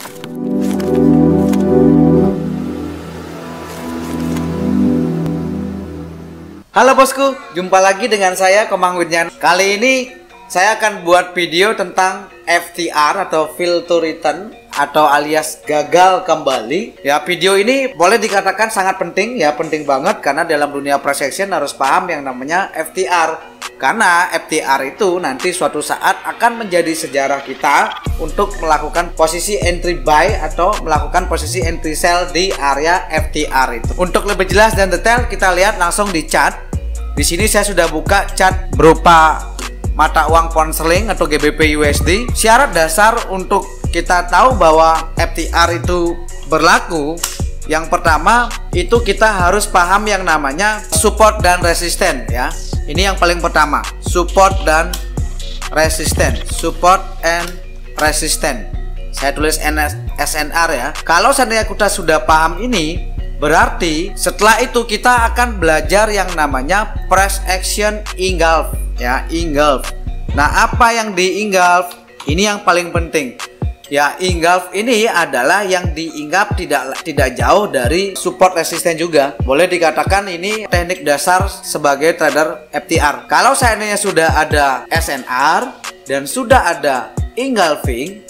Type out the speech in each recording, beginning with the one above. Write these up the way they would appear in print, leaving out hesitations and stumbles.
Halo bosku, jumpa lagi dengan saya Komang Widyan. Kali ini saya akan buat video tentang FTR atau Fail to Return atau alias gagal kembali. Ya, video ini boleh dikatakan sangat penting ya, penting banget karena dalam dunia price action harus paham yang namanya FTR. Karena FTR itu nanti suatu saat akan menjadi sejarah kita untuk melakukan posisi entry buy atau melakukan posisi entry sell di area FTR itu. Untuk lebih jelas dan detail kita lihat langsung di chart. Di sini saya sudah buka chart berupa mata uang pound sterling atau GBP USD. Syarat dasar untuk kita tahu bahwa FTR itu berlaku, yang pertama itu kita harus paham yang namanya support dan resisten ya. Ini yang paling pertama, support dan resisten, support and resisten. Saya tulis SNR ya. Kalau seandainya kita sudah paham ini, berarti setelah itu kita akan belajar yang namanya price action engulf ya, engulf. Nah, apa yang di engulf? Ini yang paling penting. Ya, engulf ini adalah yang diinggap tidak jauh dari support resisten juga. Boleh dikatakan ini teknik dasar sebagai trader FTR. Kalau seandainya sudah ada SNR dan sudah ada engulfing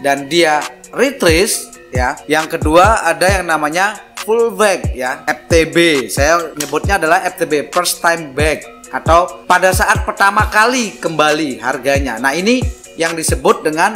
dan dia retrace ya. Yang kedua ada yang namanya full back ya, FTB. Saya nyebutnya adalah FTB, first time back, atau pada saat pertama kali kembali harganya. Nah, ini yang disebut dengan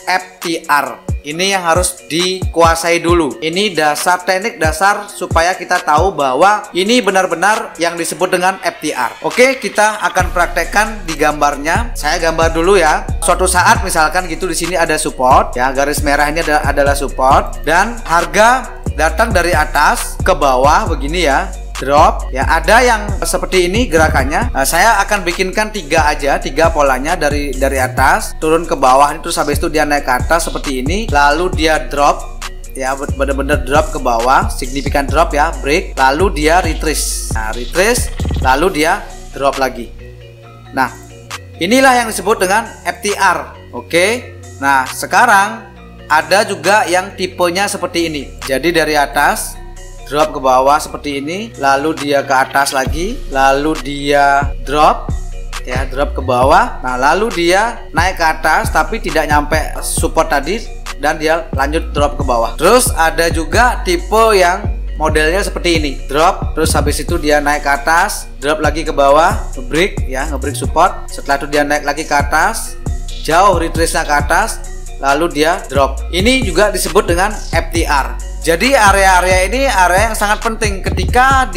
FTR. Ini yang harus dikuasai dulu. Ini dasar, teknik dasar supaya kita tahu bahwa ini benar-benar yang disebut dengan FTR. Oke, kita akan praktekkan di gambarnya. Saya gambar dulu ya. Suatu saat misalkan gitu di sini ada support ya, garis merah ini adalah support dan harga datang dari atas ke bawah begini ya, drop ya. Ada yang seperti ini gerakannya. Nah, saya akan bikinkan tiga polanya, dari atas turun ke bawah, terus habis itu dia naik ke atas seperti ini, lalu dia drop ya, bener-bener drop ke bawah, signifikan drop ya, break, lalu dia retrace. Nah, retrace lalu dia drop lagi. Nah, inilah yang disebut dengan FTR. Oke. Nah, sekarang ada juga yang tipenya seperti ini. Jadi dari atas drop ke bawah seperti ini, lalu dia ke atas lagi, lalu dia drop ya, drop ke bawah. Nah, lalu dia naik ke atas tapi tidak nyampe support tadi dan dia lanjut drop ke bawah. Terus ada juga tipe yang modelnya seperti ini, drop terus habis itu dia naik ke atas, drop lagi ke bawah, ngebreak ya, ngebreak support. Setelah itu dia naik lagi ke atas, jauh retrace-nya ke atas, lalu dia drop. Ini juga disebut dengan FTR. Jadi area-area ini area yang sangat penting. Ketika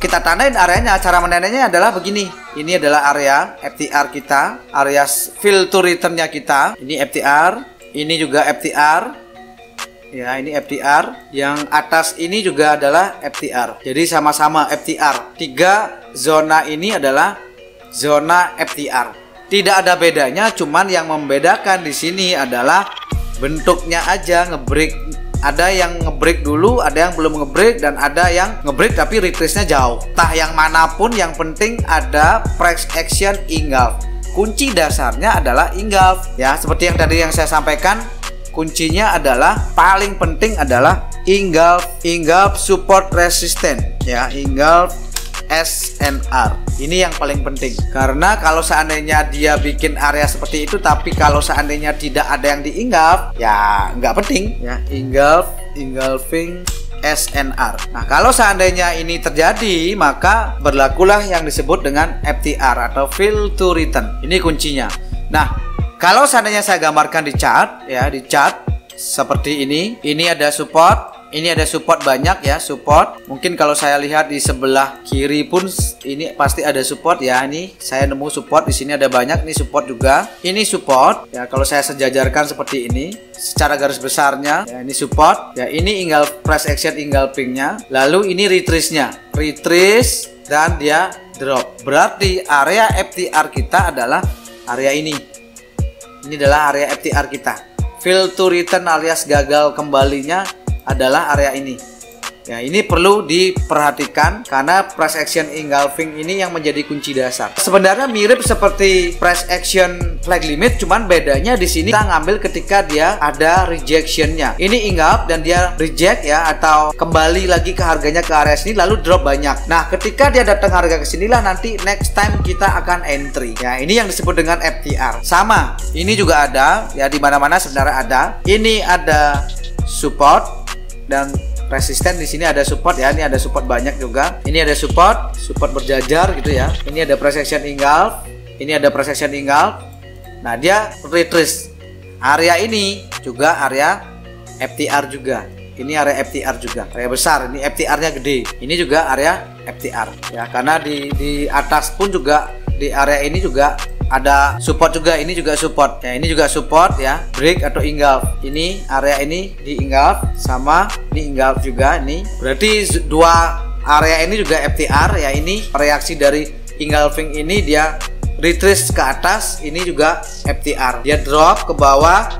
kita tandain areanya, cara menandainya adalah begini. Ini adalah area FTR kita, area fail to return-nya kita. Ini FTR, ini juga FTR. Ya, ini FTR. Yang atas ini juga adalah FTR. Jadi sama-sama FTR. Tiga zona ini adalah zona FTR. Tidak ada bedanya, cuman yang membedakan di sini adalah bentuknya aja, ngebreak. Ada yang ngebreak dulu, ada yang belum ngebreak, dan ada yang ngebreak tapi retrace-nya jauh. Entah yang manapun, yang penting ada price action engulf. Kunci dasarnya adalah engulf ya, seperti yang tadi yang saya sampaikan. Kuncinya adalah, paling penting adalah engulf support resistance ya, engulf SNR. Ini yang paling penting, karena kalau seandainya dia bikin area seperti itu tapi kalau seandainya tidak ada yang diinggap ya nggak penting ya, engulfing SNR. Nah, kalau seandainya ini terjadi maka berlakulah yang disebut dengan FTR atau fail to return. Ini kuncinya. Nah, kalau seandainya saya gambarkan di chart ya, di chart seperti ini ada support. Ini ada support banyak ya, support. Mungkin kalau saya lihat di sebelah kiri pun ini pasti ada support ya. Ini saya nemu support di sini ada banyak. Ini support juga. Ini support ya, kalau saya sejajarkan seperti ini secara garis besarnya ya, ini support ya. Ini price action engulfing-nya. Lalu ini retrace-nya, retrace dan dia drop. Berarti area FTR kita adalah area ini. Ini adalah area FTR kita. Fail to return alias gagal kembalinya adalah area ini. Ya, ini perlu diperhatikan karena press action engulfing ini yang menjadi kunci dasar. Sebenarnya mirip seperti press action flag limit, cuman bedanya di sini kita ngambil ketika dia ada rejectionnya. Ini engulf dan dia reject ya, atau kembali lagi ke harganya ke area sini lalu drop banyak. Nah, ketika dia datang harga ke sinilah nanti next time kita akan entry. Ya, ini yang disebut dengan FTR. Sama, ini juga ada ya, di mana-mana sebenarnya ada. Ini ada support dan resisten. Di sini ada support ya, ini ada support banyak juga. Ini ada support berjajar gitu ya. Ini ada press action engulf, ini ada press action engulf. Nah, dia retrace. Area ini juga area FTR juga. Ini area FTR juga, area besar. Ini FTR-nya gede. Ini juga area FTR ya, karena di atas pun juga di area ini juga ada support juga. Ini juga support ya, ini juga support ya, break atau engulf. Ini area ini di engulf, sama ini engulf juga. Ini berarti dua area ini juga FTR ya. Ini reaksi dari engulfing ini, dia retrace ke atas, ini juga FTR. Dia drop ke bawah,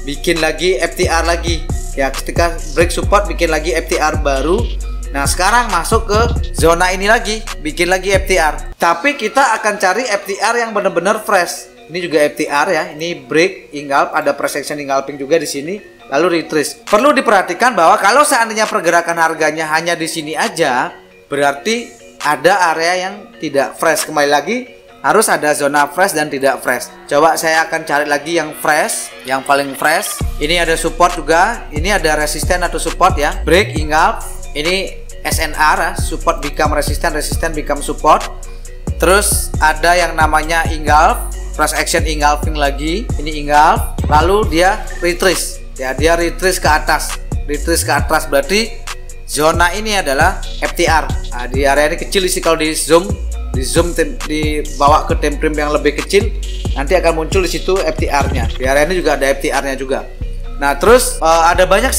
bikin lagi FTR lagi ya. Ketika break support bikin lagi FTR baru. Nah, sekarang masuk ke zona ini lagi, bikin lagi FTR. Tapi kita akan cari FTR yang benar-benar fresh. Ini juga FTR ya. Ini break, engulf, ada press action engulfing juga di sini, lalu retrace. Perlu diperhatikan bahwa kalau seandainya pergerakan harganya hanya di sini aja, berarti ada area yang tidak fresh. Kembali lagi, harus ada zona fresh dan tidak fresh. Coba saya akan cari lagi yang fresh, yang paling fresh. Ini ada support juga, ini ada resisten atau support ya. Break, engulf, ini SNR, support become resisten, resisten become support. Terus ada yang namanya engulf, press action engulfing lagi. Ini engulf, lalu dia retrace ya, dia retrace ke atas. Retrace ke atas berarti zona ini adalah FTR. Nah, di area ini kecil sih, kalau di zoom dibawa ke time frame yang lebih kecil, nanti akan muncul di situ FTR-nya. Di area ini juga ada FTR-nya juga. Nah, terus ada banyak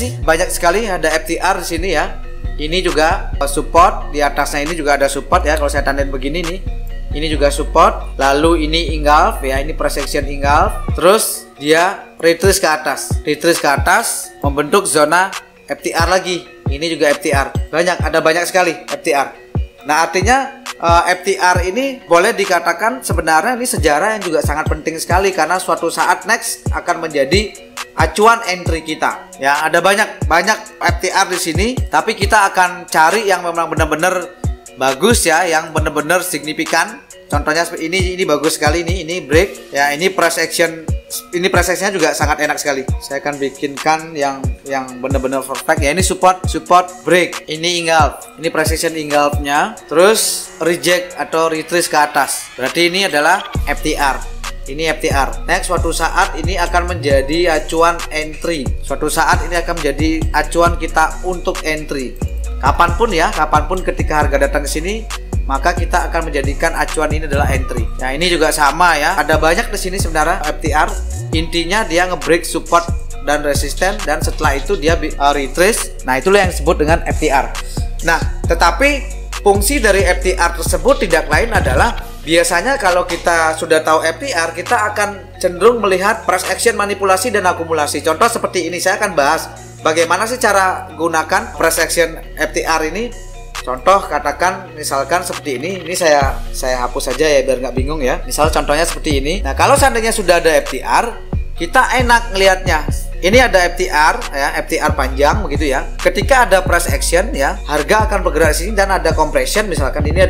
sekali ada FTR di sini ya. Ini juga support, di atasnya ini juga ada support ya. Kalau saya tandain begini nih, ini juga support. Lalu ini engulf ya, ini press action engulf. Terus dia retrace ke atas, membentuk zona FTR lagi. Ini juga FTR. Ada banyak sekali FTR. Nah, artinya FTR ini boleh dikatakan sebenarnya ini sejarah yang juga sangat penting sekali, karena suatu saat next akan menjadi acuan entry kita. Ya, ada banyak FTR di sini, tapi kita akan cari yang memang benar-benar bagus ya, yang benar-benar signifikan. Contohnya seperti ini bagus sekali ini break ya, ini press action. Ini press actionnya juga sangat enak sekali. Saya akan bikinkan yang benar-benar perfect ya. Ini support break, ini engulf, ini press action engulfnya, terus reject atau retrace ke atas. Berarti ini adalah FTR. Ini FTR. Next, suatu saat ini akan menjadi acuan entry. Suatu saat ini akan menjadi acuan kita untuk entry. Kapanpun ketika harga datang ke sini, maka kita akan menjadikan acuan ini adalah entry. Nah, ini juga sama ya. Ada banyak di sini sebenarnya FTR. Intinya dia nge-break support dan resisten, dan setelah itu dia retrace. Nah, itulah yang disebut dengan FTR. Nah, tetapi fungsi dari FTR tersebut tidak lain adalah, biasanya kalau kita sudah tahu FTR, kita akan cenderung melihat price action, manipulasi, dan akumulasi. Contoh seperti ini, saya akan bahas bagaimana sih cara gunakan price action FTR ini. Contoh, katakan misalkan seperti ini saya hapus saja ya biar nggak bingung ya. Misal contohnya seperti ini. Nah, kalau seandainya sudah ada FTR, kita enak ngelihatnya. Ini ada FTR ya, FTR panjang begitu ya. Ketika ada price action ya, harga akan bergerak di sini dan ada compression. Misalkan ini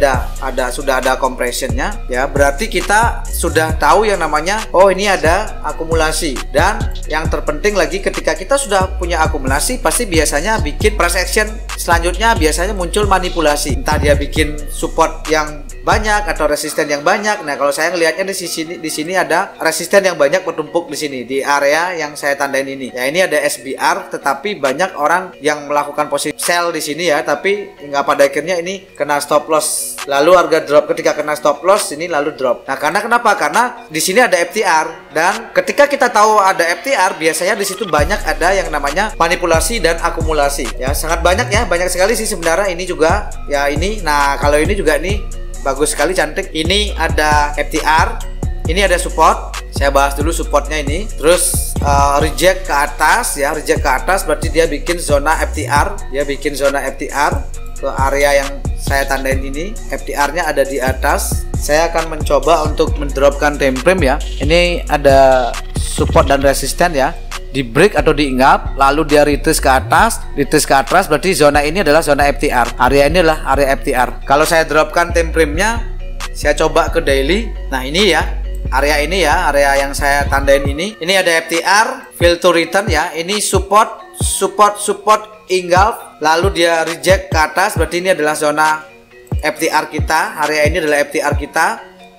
sudah ada compressionnya ya, berarti kita sudah tahu yang namanya ini ada akumulasi. Dan yang terpenting lagi, ketika kita sudah punya akumulasi, pasti biasanya bikin price action selanjutnya biasanya muncul manipulasi. Entah dia bikin support yang banyak atau resisten yang banyak. Nah, kalau saya ngelihatnya di sini ada resisten yang banyak bertumpuk di sini di area yang saya tandain ini. Ya, ini ada SBR, tetapi banyak orang yang melakukan posisi sell di sini ya, tapi hingga pada akhirnya ini kena stop loss. Lalu harga drop, ketika kena stop loss ini lalu drop. Nah, kenapa? Karena di sini ada FTR, dan ketika kita tahu ada FTR, biasanya di situ banyak ada yang namanya manipulasi dan akumulasi. Ya, sangat banyak ya, banyak sekali sih sebenarnya. Ini juga ya ini. Nah, kalau ini juga nih bagus sekali, cantik. Ini ada FTR, ini ada support Saya bahas dulu supportnya ini. Terus reject ke atas ya, reject ke atas berarti dia bikin zona FTR. Dia bikin zona FTR ke area yang saya tandain ini. FTR-nya ada di atas. Saya akan mencoba untuk mendropkan time frame ya. Ini ada support dan resisten ya. Di break atau diingat, lalu dia retrace ke atas, berarti zona ini adalah zona FTR. Area ini adalah area FTR. Kalau saya dropkan time frame-nya, saya coba ke daily. Nah, ini ya. Area ini ya, area yang saya tandain ini. Ini ada FTR, fail to return ya. Ini support engulf, lalu dia reject ke atas, berarti ini adalah zona FTR kita. Area ini adalah FTR kita.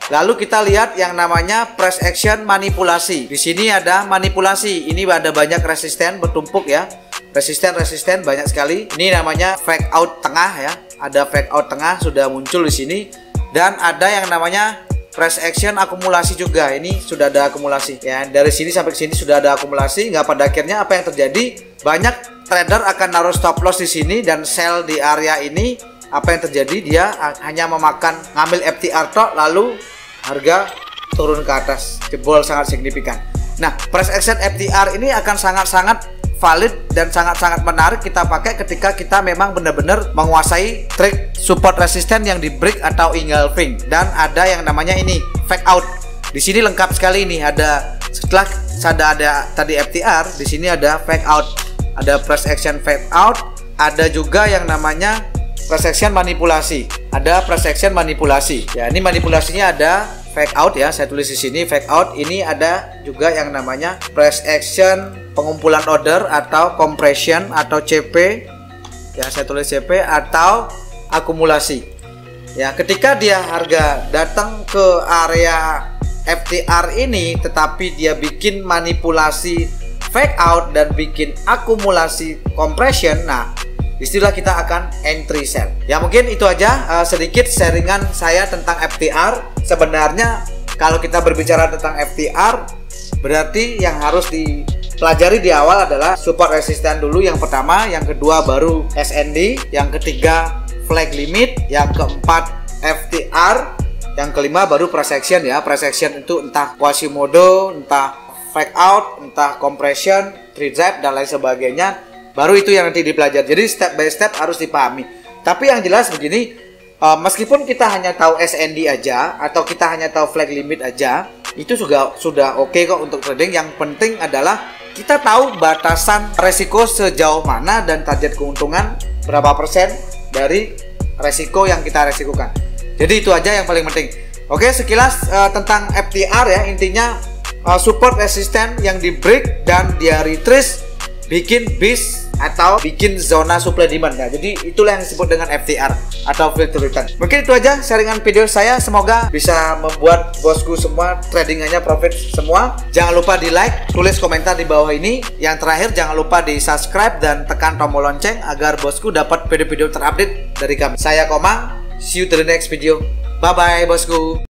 Lalu kita lihat yang namanya price action manipulasi. Di sini ada manipulasi. Ini ada banyak resisten bertumpuk ya. Resisten banyak sekali. Ini namanya fake out tengah ya. Ada fake out tengah sudah muncul di sini. Dan ada yang namanya price action akumulasi juga. Ini sudah ada akumulasi ya. Dari sini sampai ke sini sudah ada akumulasi. Nggak, pada akhirnya apa yang terjadi? Banyak trader akan naruh stop loss di sini dan sell di area ini. Apa yang terjadi? Dia hanya ngambil FTR tok, lalu harga turun ke atas, jebol sangat signifikan. Nah, price action FTR ini akan sangat-sangat valid dan sangat-sangat menarik kita pakai ketika kita memang benar-benar menguasai trik support resisten yang di break atau engulfing. Dan ada yang namanya ini fake out. Di sini lengkap sekali ini, ada setelah ada tadi FTR, di sini ada fake out, ada price action fake out, ada juga yang namanya price action manipulasi. Ada price action manipulasi. Ya, ini manipulasinya ada fake out ya, saya tulis di sini fake out. Ini ada juga yang namanya price action pengumpulan order atau compression atau CP. Ya, saya tulis CP atau akumulasi. Ya, ketika dia harga datang ke area FTR ini tetapi dia bikin manipulasi fake out dan bikin akumulasi compression, nah istilah kita akan entry sell. Ya, mungkin itu aja sedikit sharingan saya tentang FTR. Sebenarnya kalau kita berbicara tentang FTR, berarti yang harus dipelajari di awal adalah support resisten dulu yang pertama, yang kedua baru SND, yang ketiga flag limit, yang keempat FTR, yang kelima baru price action ya. Price action itu entah Quasimodo, entah fake out, entah compression, trade dan lain sebagainya. Baru itu yang nanti dipelajari. Jadi step by step harus dipahami. Tapi yang jelas begini, meskipun kita hanya tahu SND aja atau kita hanya tahu flag limit aja, itu sudah oke kok untuk trading. Yang penting adalah kita tahu batasan resiko sejauh mana dan target keuntungan berapa persen dari resiko yang kita resikokan. Jadi itu aja yang paling penting. Oke, sekilas tentang FTR ya. Intinya support resisten yang di break dan dia retrace bikin bis atau bikin zona supply demand. Nah, jadi itulah yang disebut dengan FTR atau fail to return. Mungkin itu aja sharingan video saya, semoga bisa membuat bosku semua tradingannya profit semua. Jangan lupa di like, tulis komentar di bawah ini. Yang terakhir jangan lupa di subscribe dan tekan tombol lonceng agar bosku dapat video-video terupdate dari kami. Saya Komang, see you to the next video. Bye bye bosku.